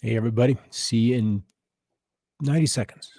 Hey, everybody. See you in 90 seconds.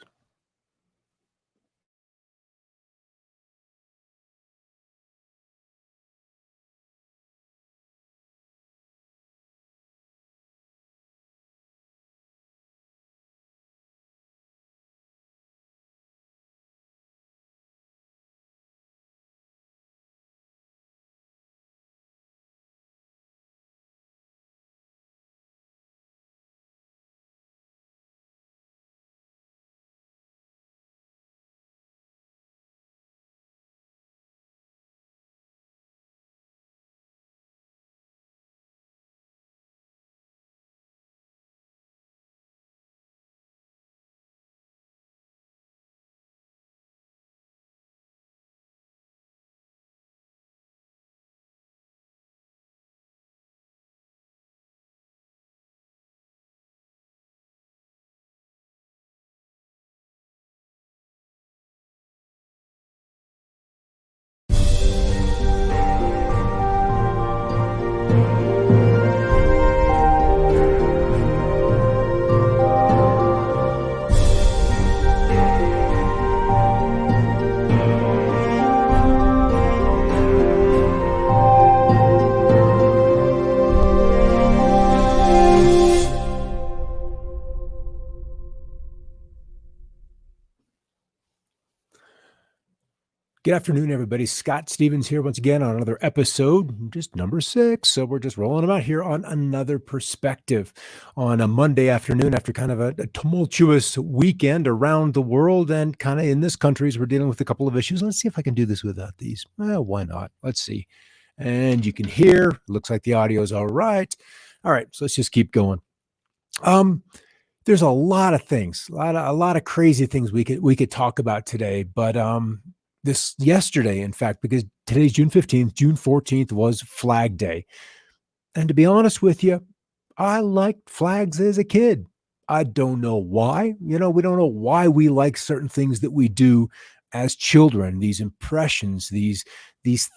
Good afternoon, everybody. Scott Stevens here once again on another episode, just number 6. So we're just rolling them out here on Another Perspective on a Monday afternoon after kind of a tumultuous weekend around the world and kind of in this country as we're dealing with a couple of issues. Let's see if I can do this without these. Well, why not? Let's see. And you can hear, looks like the audio is all right. All right, so let's just keep going. There's a lot of things, a lot of crazy things we could talk about today, but this yesterday, in fact, because today's June 15th, June 14th was Flag Day. And to be honest with you, I liked flags as a kid. I don't know why. We don't know why we like certain things that we do as children, these impressions, these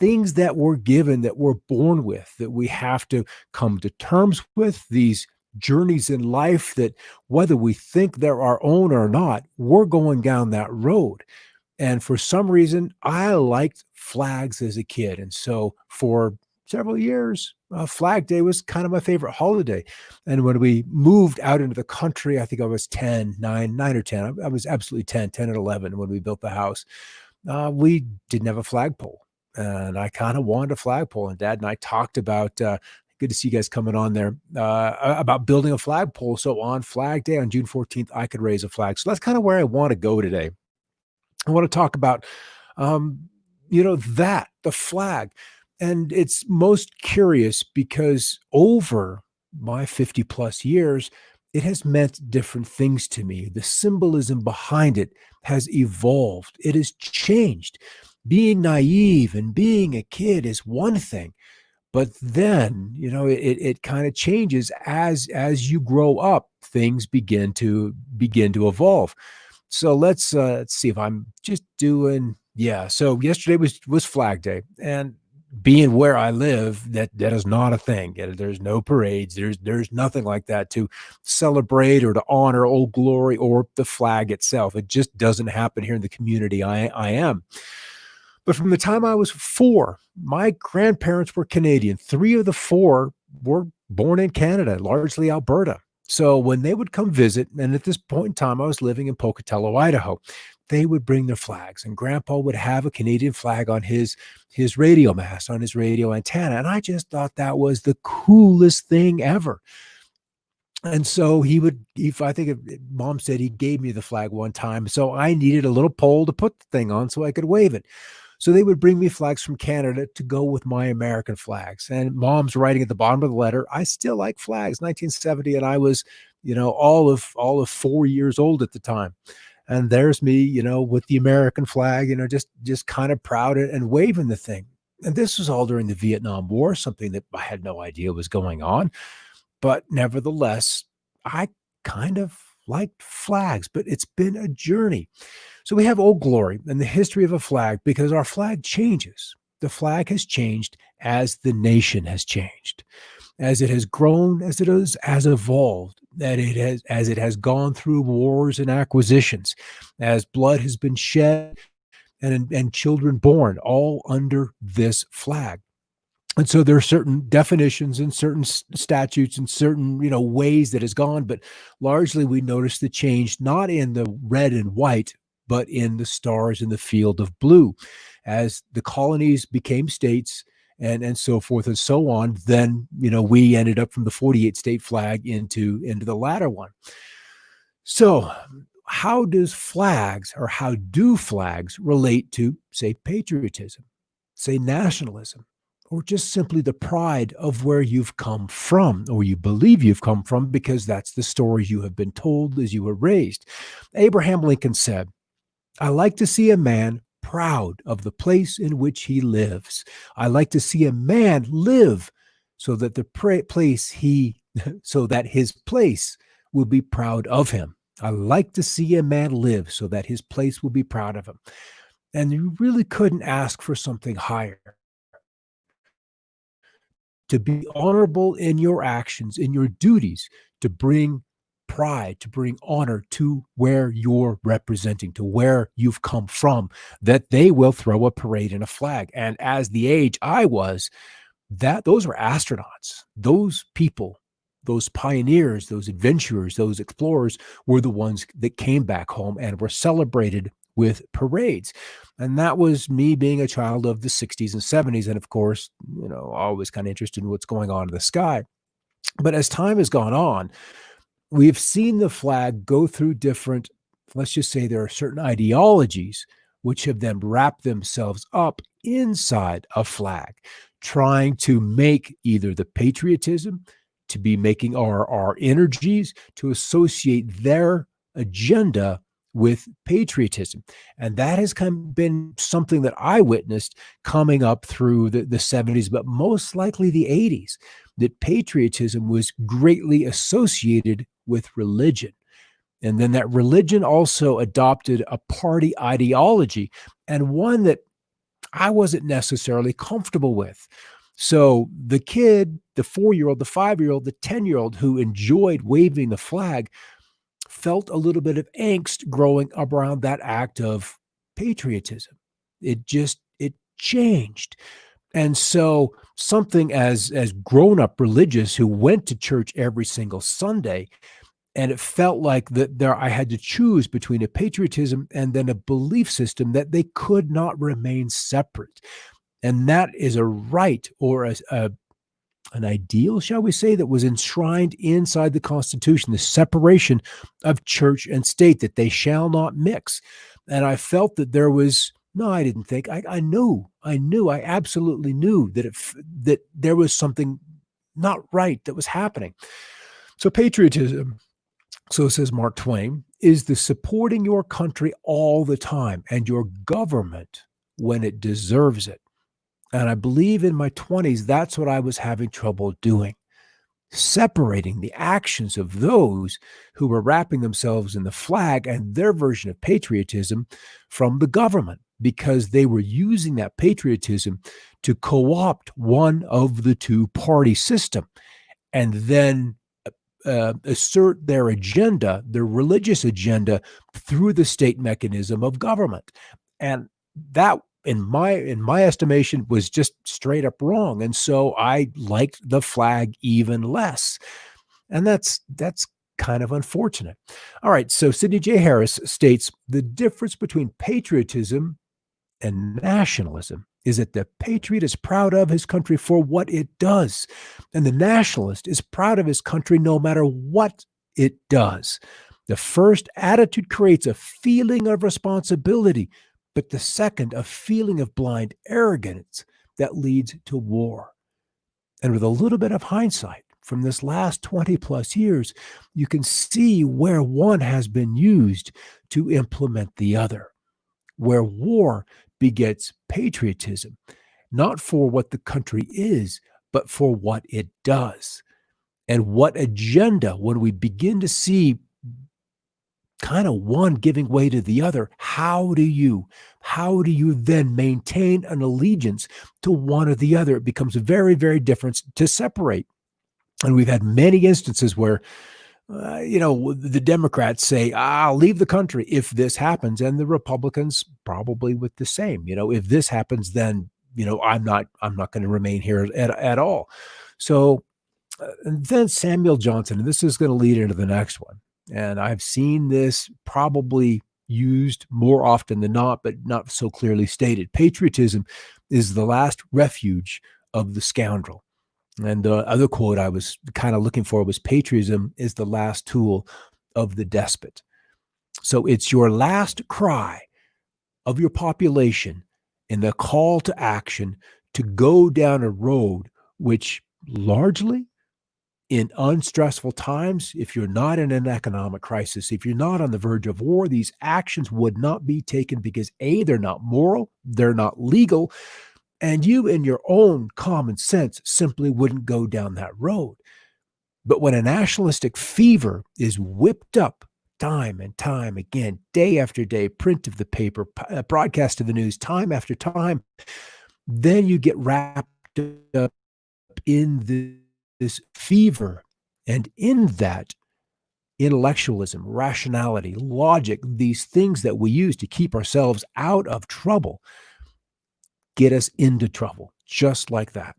things that we're given, that we're born with, that we have to come to terms with, these journeys in life that whether we think they're our own or not, we're going down that road. And for some reason, I liked flags as a kid. And so for several years, Flag Day was kind of my favorite holiday. And when we moved out into the country, I think I was 9 or 10. I was absolutely 10 and 11 when we built the house. We didn't have a flagpole. And I kind of wanted a flagpole. And Dad and I talked about, good to see you guys coming on there, about building a flagpole. So on Flag Day, on June 14th, I could raise a flag. So that's kind of where I want to go today. I want to talk about, the flag. And it's most curious because over my 50 plus years, it has meant different things to me. The symbolism behind it has evolved. It has changed. Being naive and being a kid is one thing, but then, it kind of changes as you grow up, things begin to evolve. So let's see if I'm just doing. Yeah. So yesterday was Flag Day, and being where I live, that is not a thing. There's no parades. There's nothing like that to celebrate or to honor Old Glory or the flag itself. It just doesn't happen here in the community I am. But from the time I was 4, my grandparents were Canadian. 3 of the 4 were born in Canada, largely Alberta. So when they would come visit, and at this point in time, I was living in Pocatello, Idaho, they would bring their flags, and Grandpa would have a Canadian flag on his radio mast, on his radio antenna. And I just thought that was the coolest thing ever. And so I think Mom said he gave me the flag one time. So I needed a little pole to put the thing on so I could wave it. So they would bring me flags from Canada to go with my American flags. And Mom's writing at the bottom of the letter, I still like flags, 1970. And I was, all of 4 years old at the time. And there's me, with the American flag, just kind of proud and waving the thing. And this was all during the Vietnam War, something that I had no idea was going on. But nevertheless, I kind of liked flags, but it's been a journey. So we have Old Glory and the history of a flag because our flag changes. The flag has changed as the nation has changed, as it has grown, as it has evolved. that it has, as it has gone through wars and acquisitions, as blood has been shed and children born, all under this flag. And so there are certain definitions and certain statutes and certain, ways that has gone, but largely we notice the change not in the red and white, but in the stars in the field of blue. As the colonies became states and so forth and so on, then we ended up from the 48 state flag into the latter one. So how do flags relate to, say, patriotism, say, nationalism, or just simply the pride of where you've come from, or you believe you've come from, because that's the story you have been told as you were raised? Abraham Lincoln said, "I like to see a man proud of the place in which he lives. I like to see a man live so that so that his place will be proud of him. I like to see a man live so that his place will be proud of him." And you really couldn't ask for something higher. To be honorable in your actions, in your duties, to bring pride, to bring honor to where you're representing, to where you've come from, that they will throw a parade and a flag. And as the age I was, that those were astronauts. Those people, those pioneers, those adventurers, those explorers were the ones that came back home and were celebrated with parades. And that was me being a child of the 60s and 70s. And of course, always kind of interested in what's going on in the sky. But as time has gone on, we've seen the flag go through different, let's just say there are certain ideologies which have then wrapped themselves up inside a flag, trying to make either the patriotism, to be making our energies to associate their agenda with patriotism. And that has been something that I witnessed coming up through the 70s, but most likely the 80s, that patriotism was greatly associated with religion. And then that religion also adopted a party ideology, and one that I wasn't necessarily comfortable with. So the kid, the 4-year-old, the 5-year-old, the 10-year-old who enjoyed waving the flag felt a little bit of angst growing up around that act of patriotism. It changed. And so something as grown-up religious who went to church every single Sunday, and it felt like that I had to choose between a patriotism and then a belief system, that they could not remain separate. And that is a right, or an ideal, shall we say, that was enshrined inside the Constitution, the separation of church and state, that they shall not mix. And I felt that there was, no, I didn't think, I knew, I absolutely knew that there was something not right that was happening. So patriotism, so says Mark Twain, is the supporting your country all the time and your government when it deserves it. And I believe in my 20s, that's what I was having trouble doing, separating the actions of those who were wrapping themselves in the flag and their version of patriotism from the government, because they were using that patriotism to co-opt one of the two-party system and then assert their agenda, their religious agenda, through the state mechanism of government. And that, in my estimation, was just straight up wrong. And so I liked the flag even less. And that's kind of unfortunate. All right. So Sidney J. Harris states the difference between patriotism and nationalism is that the patriot is proud of his country for what it does, and the nationalist is proud of his country no matter what it does. The first attitude creates a feeling of responsibility, but the second, a feeling of blind arrogance that leads to war. And with a little bit of hindsight from this last 20 plus years, you can see where one has been used to implement the other, where war begets patriotism, not for what the country is, but for what it does. And what agenda, when we begin to see kind of one giving way to the other, how do you then maintain an allegiance to one or the other? It becomes very, very different to separate. And we've had many instances where The Democrats say, I'll leave the country if this happens. And the Republicans probably with the same, if this happens, then, I'm not going to remain here at all. So and then Samuel Johnson, and this is going to lead into the next one. And I've seen this probably used more often than not, but not so clearly stated. Patriotism is the last refuge of the scoundrel. And the other quote I was kind of looking for was patriotism is the last tool of the despot. So it's your last cry of your population in the call to action to go down a road which largely in unstressful times, if you're not in an economic crisis, if you're not on the verge of war, these actions would not be taken because A, they're not moral, they're not legal, and you in your own common sense simply wouldn't go down that road. But when a nationalistic fever is whipped up time and time again, day after day, print of the paper, broadcast of the news, time after time, then you get wrapped up in this fever, and in that intellectualism, rationality, logic, these things that we use to keep ourselves out of trouble get us into trouble, just like that.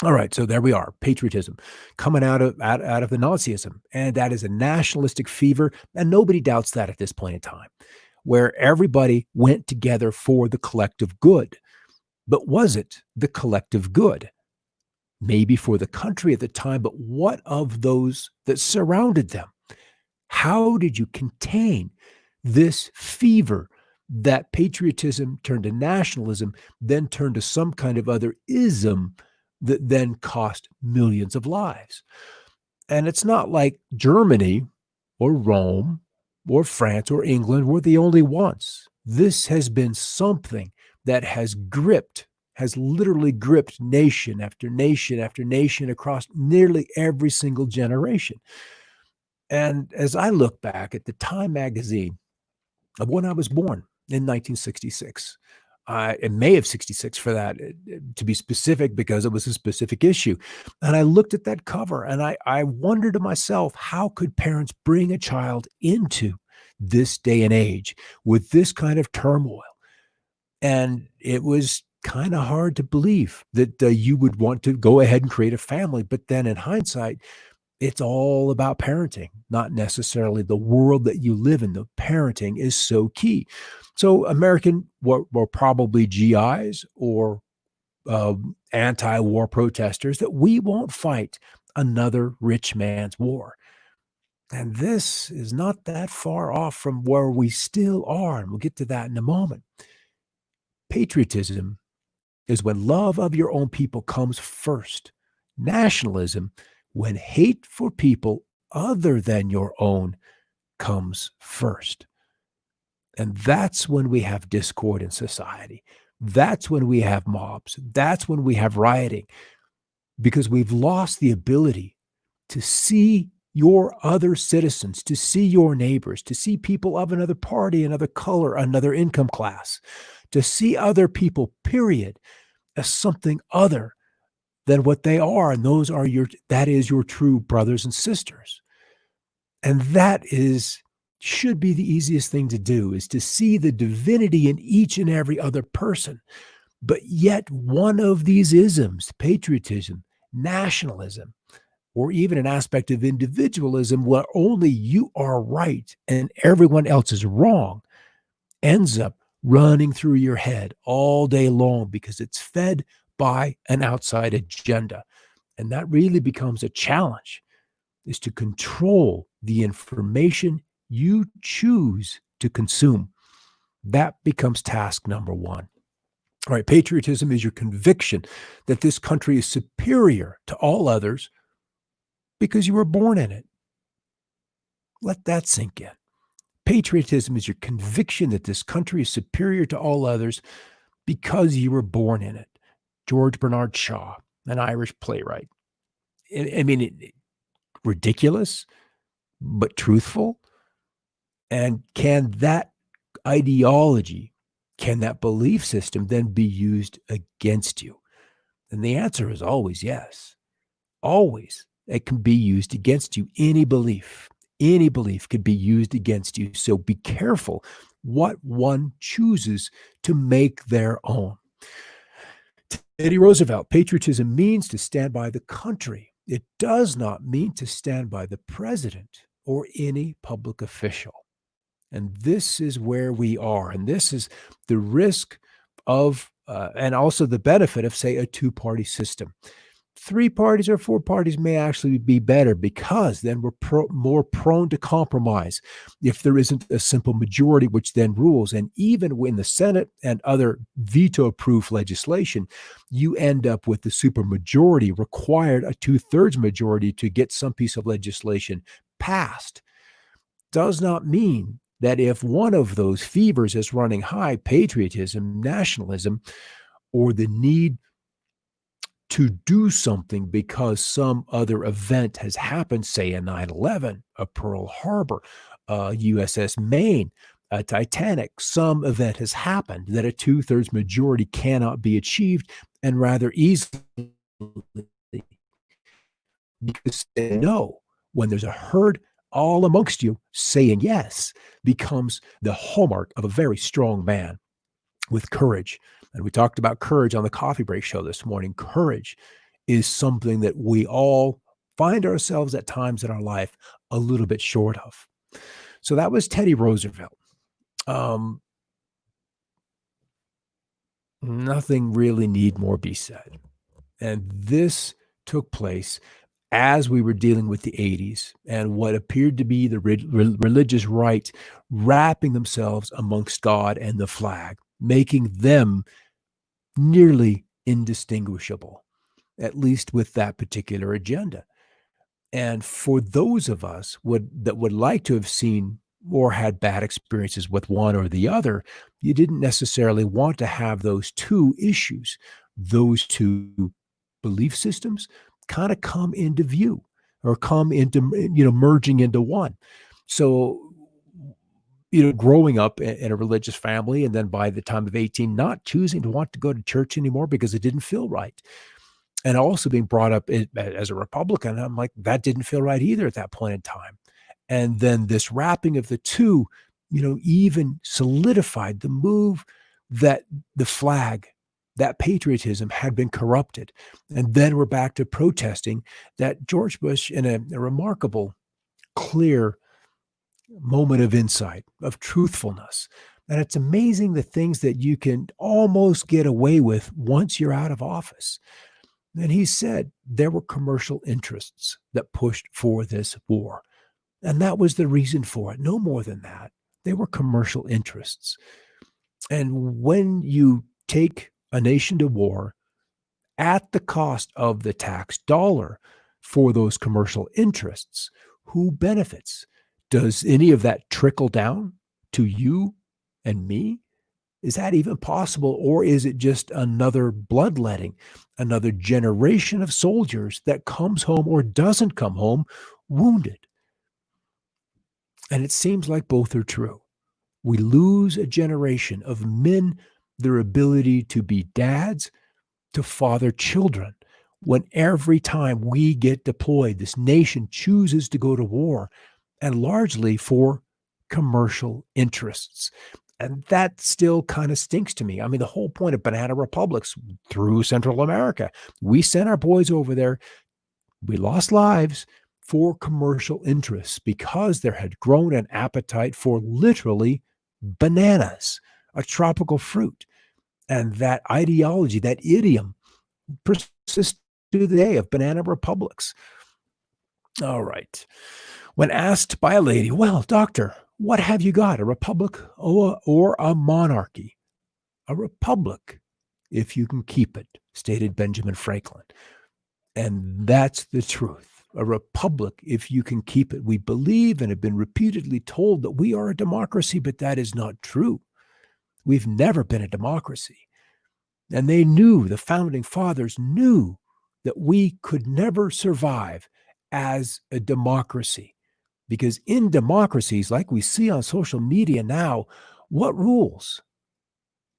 All right, so there we are, patriotism coming out of the Nazism, and that is a nationalistic fever, and nobody doubts that at this point in time, where everybody went together for the collective good. But was it the collective good? Maybe for the country at the time, but what of those that surrounded them? How did you contain this fever that patriotism turned to nationalism, then turned to some kind of other ism that then cost millions of lives? And it's not like Germany or Rome or France or England were the only ones. This has been something that has literally gripped nation after nation after nation across nearly every single generation. And as I look back at the Time magazine of when I was born in 1966, in May of 66 for that, to be specific, because it was a specific issue. And I looked at that cover and I wondered to myself, how could parents bring a child into this day and age with this kind of turmoil? And it was kind of hard to believe that you would want to go ahead and create a family. But then in hindsight, it's all about parenting, not necessarily the world that you live in. The parenting is so key. So American were probably GIs or anti-war protesters that we won't fight another rich man's war. And this is not that far off from where we still are. And we'll get to that in a moment. Patriotism is when love of your own people comes first. Nationalism, when hate for people other than your own comes first. And that's when we have discord in society. That's when we have mobs. That's when we have rioting, because we've lost the ability to see your other citizens, to see your neighbors, to see people of another party, another color, another income class, to see other people, period, as something other than what they are. And that is your true brothers and sisters. And that should be the easiest thing to do, is to see the divinity in each and every other person. But yet one of these isms, patriotism, nationalism, or even an aspect of individualism where only you are right and everyone else is wrong, ends up running through your head all day long because it's fed by an outside agenda. And that really becomes a challenge, is to control the information you choose to consume. That becomes task number one. All right, patriotism is your conviction that this country is superior to all others because you were born in it. Let that sink in. Patriotism is your conviction that this country is superior to all others because you were born in it. George Bernard Shaw, an Irish playwright. I mean, ridiculous, but truthful. And can that ideology, can that belief system then be used against you? And the answer is always yes. Always. It can be used against you, any belief. Any belief could be used against you. So be careful what one chooses to make their own. Teddy Roosevelt, patriotism means to stand by the country. It does not mean to stand by the president or any public official. And this is where we are. And this is the risk of, and also the benefit of, say, a two-party system. Three parties or four parties may actually be better because then we're more prone to compromise if there isn't a simple majority which then rules. And even when the Senate and other veto-proof legislation, you end up with the supermajority required a two-thirds majority to get some piece of legislation passed. Does not mean that if one of those fevers is running high, patriotism, nationalism, or the need to do something because some other event has happened, say a 9/11, a Pearl Harbor, a USS Maine, a Titanic, some event has happened that a two-thirds majority cannot be achieved and rather easily because no, when there's a herd all amongst you saying yes becomes the hallmark of a very strong man with courage. And we talked about courage on the coffee break show this morning. Courage is something that we all find ourselves at times in our life a little bit short of. So that was Teddy Roosevelt. Um, Nothing really need more be said. And this took place as we were dealing with the 80s and what appeared to be the religious right wrapping themselves amongst God and the flag, making them nearly indistinguishable, at least with that particular agenda. And for those of us that would like to have seen or had bad experiences with one or the other, you didn't necessarily want to have those two issues, those two belief systems kind of come into view or come into, merging into one. So, growing up in a religious family, and then by the time of 18, not choosing to want to go to church anymore because it didn't feel right. And also being brought up as a Republican, I'm like, that didn't feel right either at that point in time. And then this wrapping of the two, even solidified the move that the flag, that patriotism had been corrupted. And then we're back to protesting that George Bush, in a remarkable, clear moment of insight, of truthfulness. And it's amazing the things that you can almost get away with once you're out of office. And he said there were commercial interests that pushed for this war. And that was the reason for it. No more than that. They were commercial interests. And when you take a nation to war at the cost of the tax dollar for those commercial interests, who benefits? Does any of that trickle down to you and me? Is that even possible? Or is it just another bloodletting, another generation of soldiers that comes home or doesn't come home wounded? And it seems like both are true. We lose a generation of men, their ability to be dads, to father children. When every time we get deployed, this nation chooses to go to war, and largely for commercial interests. And that still kind of stinks to me. I mean, the whole point of banana republics through Central America, we sent our boys over there. We lost lives for commercial interests because there had grown an appetite for literally bananas, a tropical fruit. And that ideology, that idiom persists to the day of banana republics. All right. When asked by a lady, well, doctor, what have you got, a republic or a monarchy? A republic, if you can keep it, stated Benjamin Franklin. And that's the truth. A republic, if you can keep it. We believe and have been repeatedly told that we are a democracy, but that is not true. We've never been a democracy. And they knew, the founding fathers knew that we could never survive as a democracy. Because in democracies, like we see on social media now, what rules?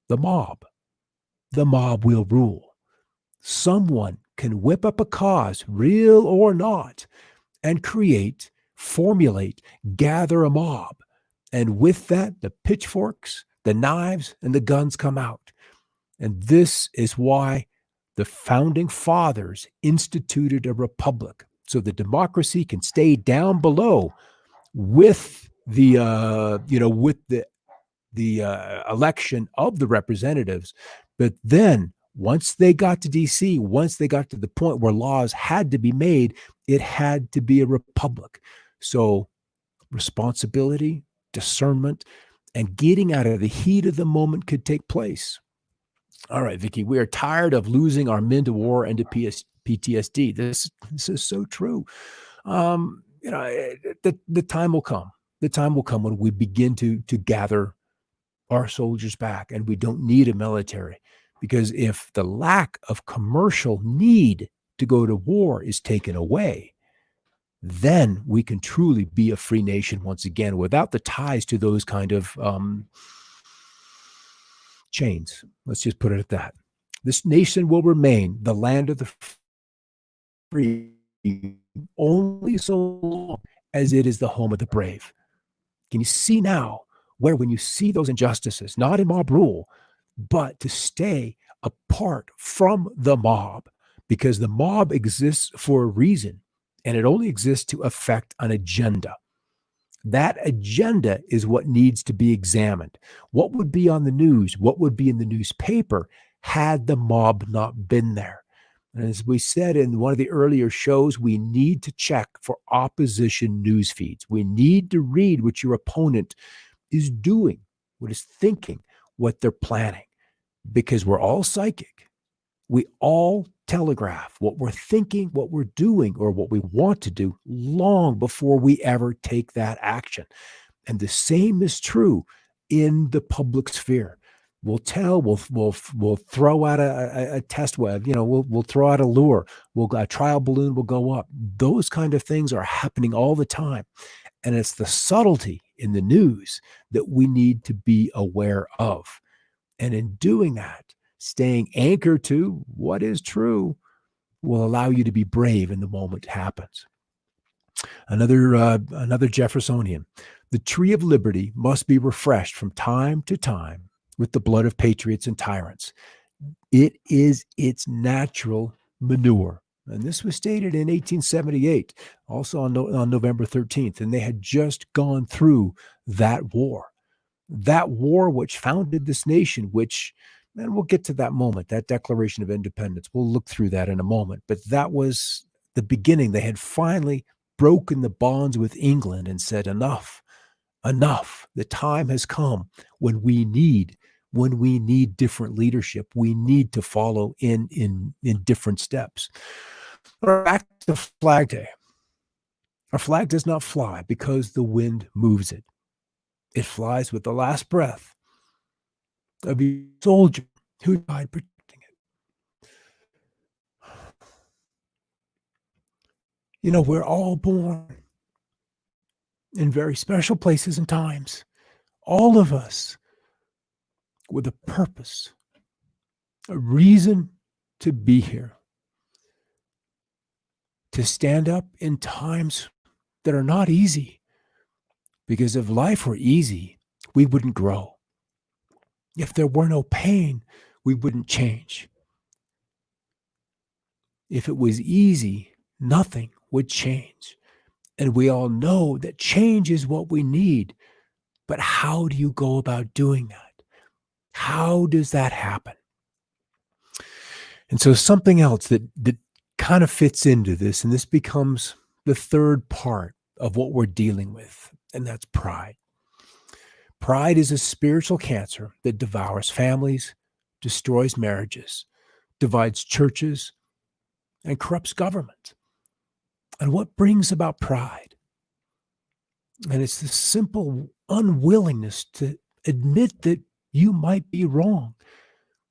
The mob. The mob will rule. Someone can whip up a cause, real or not, and create formulate, gather a mob. And with that, the pitchforks, the knives, and the guns come out. And this is why the founding fathers instituted a republic, so the democracy can stay down below with the election of the representatives. But then once they got to DC, once they got to the point where laws had to be made, it had to be a republic. So responsibility, discernment, and getting out of the heat of the moment could take place. All right, Vicky, we are tired of losing our men to war and to PTSD. This is so true. The time will come. The time will come when we begin to gather our soldiers back, and we don't need a military, because if the lack of commercial need to go to war is taken away, then we can truly be a free nation once again, without the ties to those kind of chains. Let's just put it at that. This nation will remain the land of the free only so long as it is the home of the brave. Can you see now where, when you see those injustices, not in mob rule, but to stay apart from the mob, because the mob exists for a reason, and it only exists to affect an agenda. That agenda is what needs to be examined. What would be on the news? What would be in the newspaper had the mob not been there? And as we said in one of the earlier shows, we need to check for opposition news feeds. We need to read what your opponent is doing, what is thinking, what they're planning, because we're all psychic. We all telegraph what we're thinking, what we're doing, or what we want to do long before we ever take that action. And the same is true in the public sphere. We'll throw out a test web, we'll throw out a lure, a trial balloon will go up. Those kind of things are happening all the time. And it's the subtlety in the news that we need to be aware of. And in doing that, staying anchored to what is true will allow you to be brave in the moment happens. Another Jeffersonian. The tree of liberty must be refreshed from time to time with the blood of patriots and tyrants. It is its natural manure. And this was stated in 1878, also on November 13th. And they had just gone through that war which founded this nation, and we'll get to that moment, that Declaration of Independence. We'll look through that in a moment. But that was the beginning. They had finally broken the bonds with England and said, enough. The time has come when we need different leadership. We need to follow in different steps. Back to Flag Day. Our flag does not fly because the wind moves it. It flies with the last breath of a soldier who died protecting it. We're all born in very special places and times, all of us with a purpose, a reason to be here, to stand up in times that are not easy. Because if life were easy, we wouldn't grow. If there were no pain, we wouldn't change. If it was easy, nothing would change. And we all know that change is what we need. But how do you go about doing that? How does that happen? And so something else that kind of fits into this, and this becomes the third part of what we're dealing with, and that's pride. Pride is a spiritual cancer that devours families, destroys marriages, divides churches, and corrupts government. And what brings about pride? And it's the simple unwillingness to admit that you might be wrong,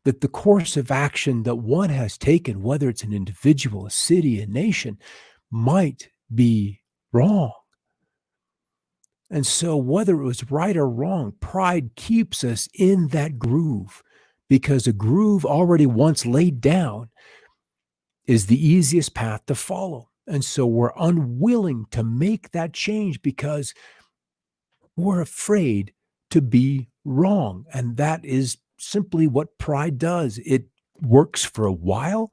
that the course of action that one has taken, whether it's an individual, a city, a nation, might be wrong. And so whether it was right or wrong, pride keeps us in that groove, because a groove already once laid down is the easiest path to follow. And so we're unwilling to make that change because we're afraid to be wrong. And that is simply what pride does. It works for a while,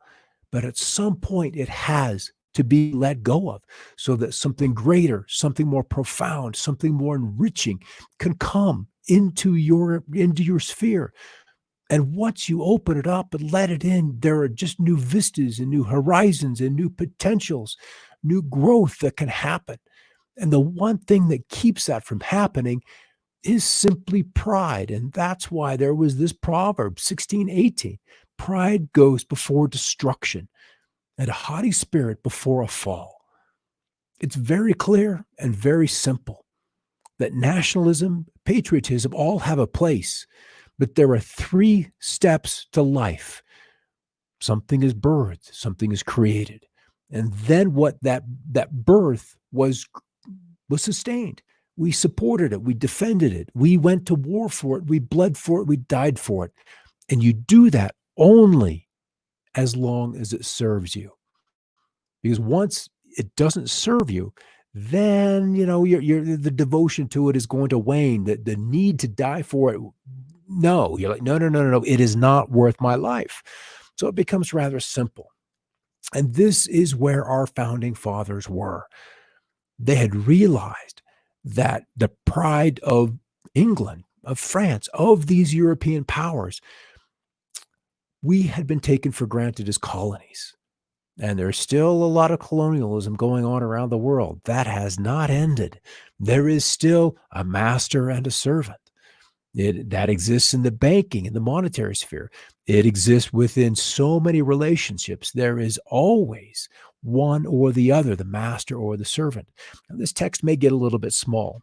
but at some point it has to be let go of so that something greater, something more profound, something more enriching can come into your sphere. And once you open it up and let it in, there are just new vistas and new horizons and new potentials, new growth that can happen. And the one thing that keeps that from happening is simply pride. And that's why there was this proverb, 16:18. Pride goes before destruction, and a haughty spirit before a fall. It's very clear and very simple that nationalism, patriotism all have a place, but there are three steps to life. Something is birthed, something is created. And then what that birth was sustained. We supported it, we defended it, we went to war for it, we bled for it, we died for it. And you do that only as long as it serves you. Because once it doesn't serve you, then the devotion to it is going to wane. The need to die for it. No, you're like, no, no, no, no, no. It is not worth my life. So it becomes rather simple. And this is where our founding fathers were. They had realized that the pride of England, of France, of these European powers, we had been taken for granted as colonies. And there's still a lot of colonialism going on around the world. That has not ended. There is still a master and a servant. That exists in the banking and the monetary sphere. It exists within so many relationships. There is always one or the other, the master or the servant. Now, this text may get a little bit small,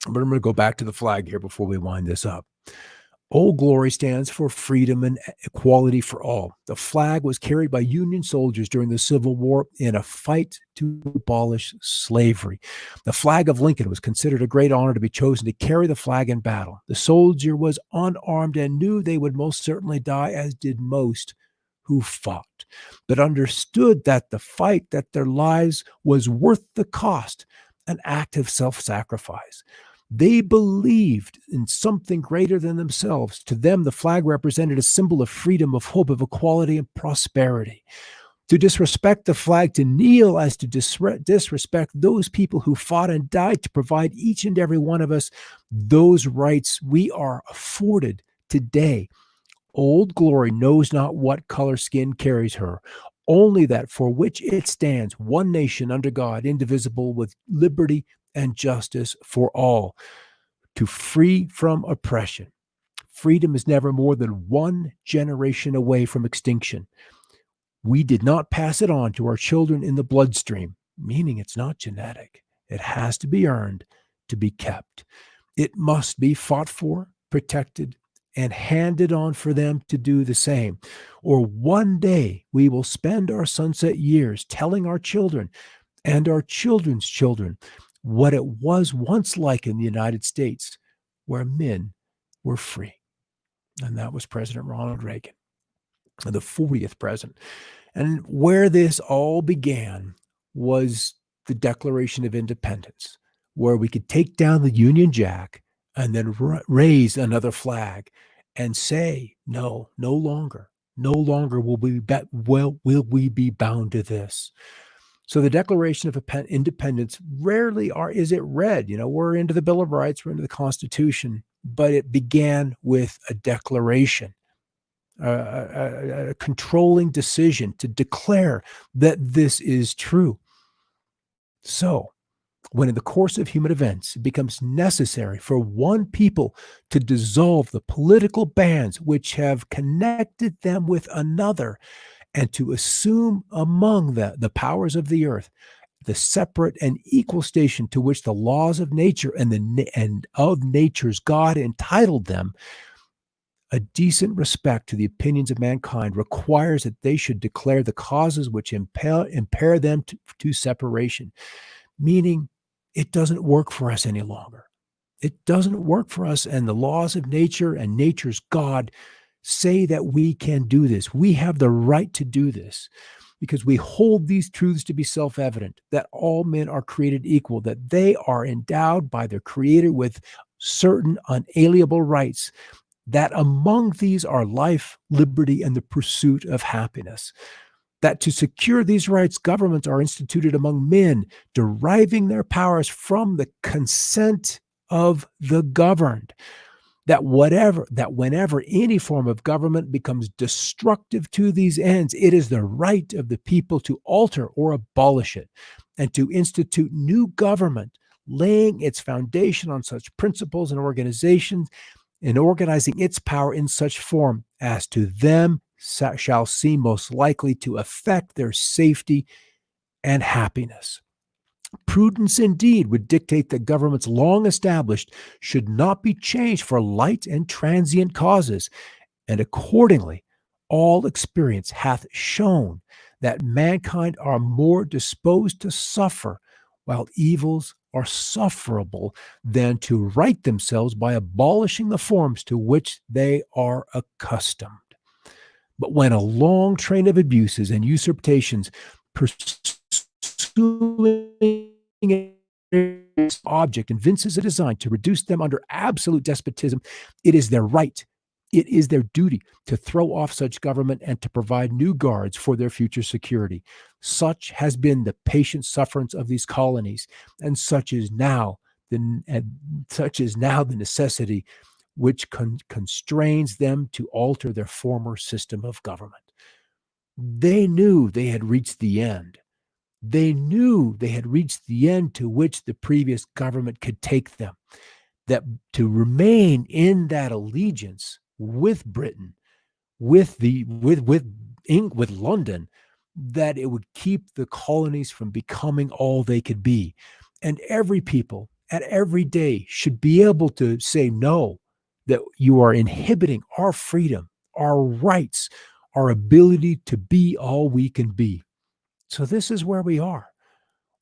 but I'm going to go back to the flag here before we wind this up. Old Glory stands for freedom and equality for all. The flag was carried by Union soldiers during the Civil War in a fight to abolish slavery. The flag of Lincoln was considered a great honor to be chosen to carry the flag in battle. The soldier was unarmed and knew they would most certainly die, as did most who fought, but understood that the fight, that their lives was worth the cost, an act of self-sacrifice. They believed in something greater than themselves. To them, the flag represented a symbol of freedom, of hope, of equality, and prosperity. To disrespect the flag, to kneel as to disrespect those people who fought and died to provide each and every one of us those rights we are afforded today. Old Glory knows not what color skin carries her, only that for which it stands, one nation under God, indivisible, with liberty and justice for all, to free from oppression. Freedom is never more than one generation away from extinction. We did not pass it on to our children in the bloodstream, meaning it's not genetic. It has to be earned to be kept. It must be fought for, protected, and handed on for them to do the same. Or one day we will spend our sunset years telling our children and our children's children what it was once like in the United States, where men were free. And that was President Ronald Reagan, the 40th president. And where this all began was the Declaration of Independence, where we could take down the Union Jack and then raise another flag and say, no, no longer will we be bound to this. So the Declaration of Independence rarely is it read. We're into the Bill of Rights, we're into the Constitution, but it began with a declaration, a controlling decision to declare that this is true. So when in the course of human events it becomes necessary for one people to dissolve the political bands which have connected them with another, and to assume among the powers of the earth the separate and equal station to which the laws of nature and of nature's God entitled them, a decent respect to the opinions of mankind requires that they should declare the causes which impair them to separation, meaning it doesn't work for us any longer. It doesn't work for us, and the laws of nature and nature's God say that we can do this. We have the right to do this. because we hold these truths to be self-evident, that all men are created equal, that they are endowed by their Creator with certain unalienable rights, that among these are life, liberty, and the pursuit of happiness. That to secure these rights, governments are instituted among men, deriving their powers from the consent of the governed. That whenever any form of government becomes destructive to these ends, it is the right of the people to alter or abolish it, and to institute new government, laying its foundation on such principles and organizations, and organizing its power in such form as to them shall seem most likely to affect their safety and happiness. Prudence indeed would dictate that governments long established should not be changed for light and transient causes, and accordingly, all experience hath shown that mankind are more disposed to suffer while evils are sufferable than to right themselves by abolishing the forms to which they are accustomed. But when a long train of abuses and usurpations pursuing its object evinces a design to reduce them under absolute despotism, it is their right, it is their duty to throw off such government and to provide new guards for their future security. Such has been the patient sufferance of these colonies, and such is now the necessity which constrains them to alter their former system of government. They knew they had reached the end. They knew they had reached the end to which the previous government could take them, that to remain in that allegiance with Britain, with London, that it would keep the colonies from becoming all they could be. And every people at every day should be able to say no, that you are inhibiting our freedom, our rights, our ability to be all we can be. So this is where we are.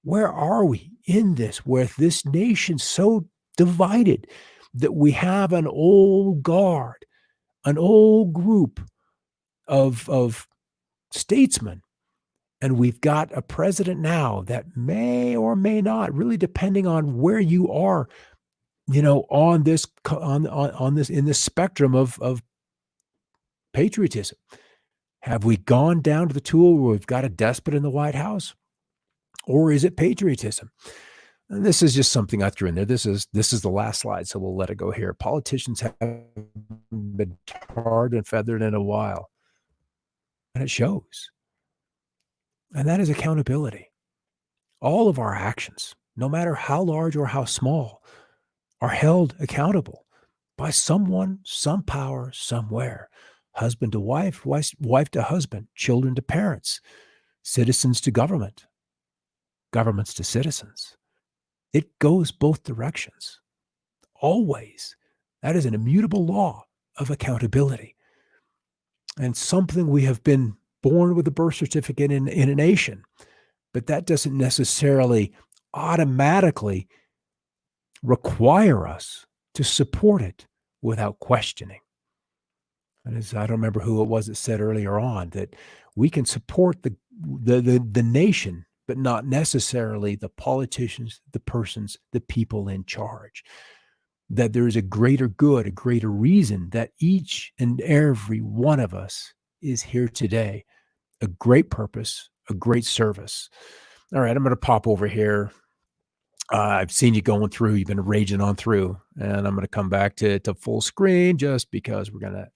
Where are we in this, with this nation so divided that we have an old guard, an old group of statesmen, and we've got a president now that may or may not, really depending on where you are, on this in this spectrum of patriotism. Have we gone down to the tool where we've got a despot in the White House? Or is it patriotism? And this is just something I threw in there. This is the last slide, so we'll let it go here. Politicians haven't been tarred and feathered in a while, and it shows. And that is accountability. All of our actions, no matter how large or how small, are held accountable by someone, some power, somewhere. Husband to wife, wife to husband, children to parents, citizens to government, governments to citizens. It goes both directions, always. That is an immutable law of accountability, and something we have been born with a birth certificate in a nation, but that doesn't necessarily automatically require us to support it without questioning. And I don't remember who it was that said earlier on that we can support the nation, but not necessarily the politicians, the persons, the people in charge. That there is a greater good, a greater reason that each and every one of us is here today. A great purpose, a great service. All right, I'm going to pop over here. I've seen you going through, you've been raging on through, and I'm going to come back to full screen just because we're going to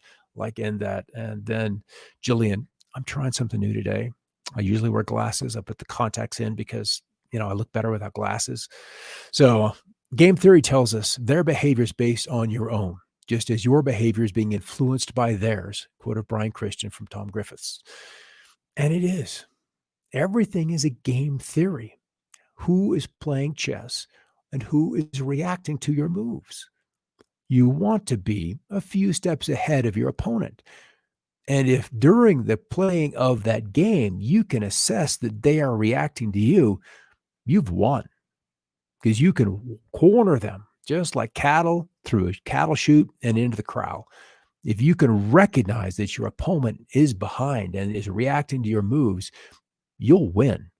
end that. And then Jillian, I'm trying something new today. I usually wear glasses. I put the contacts in because, I look better without glasses. So game theory tells us their behavior is based on your own, just as your behavior is being influenced by theirs. Quote of Brian Christian from Tom Griffiths. And it is. Everything is a game theory. Who is playing chess and who is reacting to your moves? You want to be a few steps ahead of your opponent. And if during the playing of that game, you can assess that they are reacting to you, you've won, because you can corner them just like cattle through a cattle chute and into the corral. If you can recognize that your opponent is behind and is reacting to your moves, you'll win.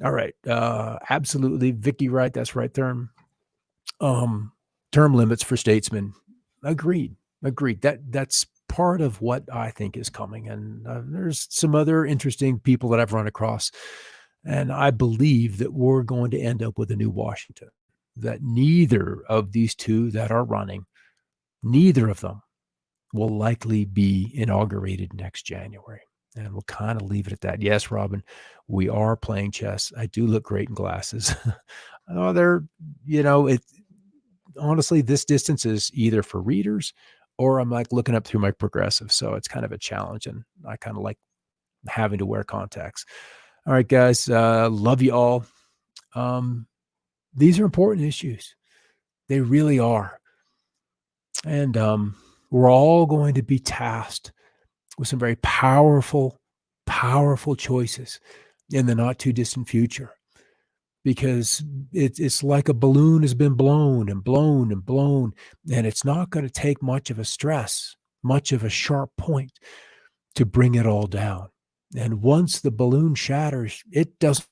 All right. Absolutely. Vicky, right. That's right. Um, term limits for statesmen. Agreed. Agreed. That's part of what I think is coming. And there's some other interesting people that I've run across. And I believe that we're going to end up with a new Washington, that neither of these two that are running, neither of them will likely be inaugurated next January. And we'll kind of leave it at that. Yes, Robin, we are playing chess. I do look great in glasses. Oh, they're, it honestly, this distance is either for readers or I'm like looking up through my progressive. So it's kind of a challenge. And I kind of like having to wear contacts. All right, guys. Love you all. Um, these are important issues. They really are. And we're all going to be tasked with some very powerful, powerful choices in the not too distant future, because it's like a balloon has been blown and blown and blown, and it's not going to take much of a stress, much of a sharp point to bring it all down. And once the balloon shatters, it doesn't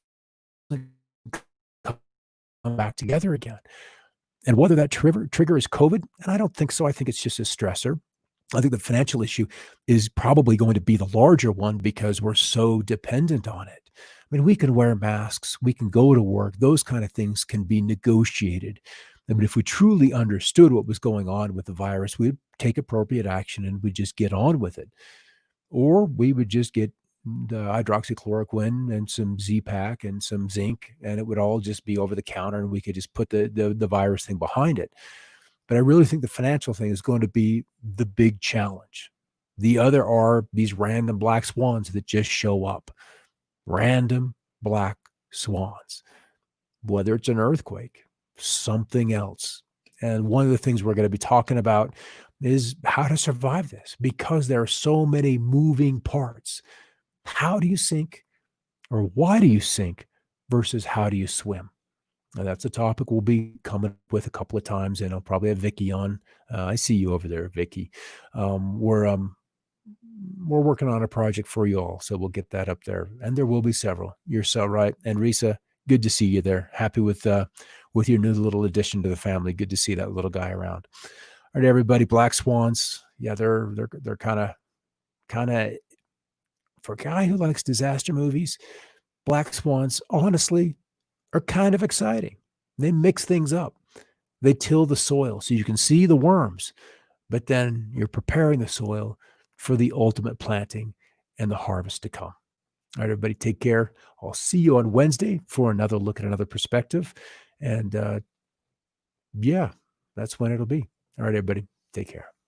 come back together again. And whether that trigger is COVID, and I don't think so. I think it's just a stressor. I think the financial issue is probably going to be the larger one because we're so dependent on it. I mean, we can wear masks, we can go to work, those kind of things can be negotiated. I mean, if we truly understood what was going on with the virus, we'd take appropriate action and we'd just get on with it. Or we would just get the hydroxychloroquine and some Z-Pack and some zinc, and it would all just be over the counter, and we could just put the virus thing behind it. But I really think the financial thing is going to be the big challenge. The other are these random black swans that just show up. Random black swans, whether it's an earthquake, something else. And one of the things we're going to be talking about is how to survive this, because there are so many moving parts. How do you sink, or why do you sink, versus how do you swim? And that's a topic we'll be coming up with a couple of times, and I'll probably have Vicky on. I see you over there, Vicky. We're working on a project for you all, so we'll get that up there, and there will be several. You're so right. And Risa, good to see you there. Happy with your new little addition to the family. Good to see that little guy around. All right, everybody. Black swans. Yeah, they're kind of for a guy who likes disaster movies. Black swans, honestly, are kind of exciting. They mix things up. They till the soil so you can see the worms, but then you're preparing the soil for the ultimate planting and the harvest to come. All right, everybody, take care. I'll see you on Wednesday for another look at another perspective. And yeah, that's when it'll be. All right, everybody, take care.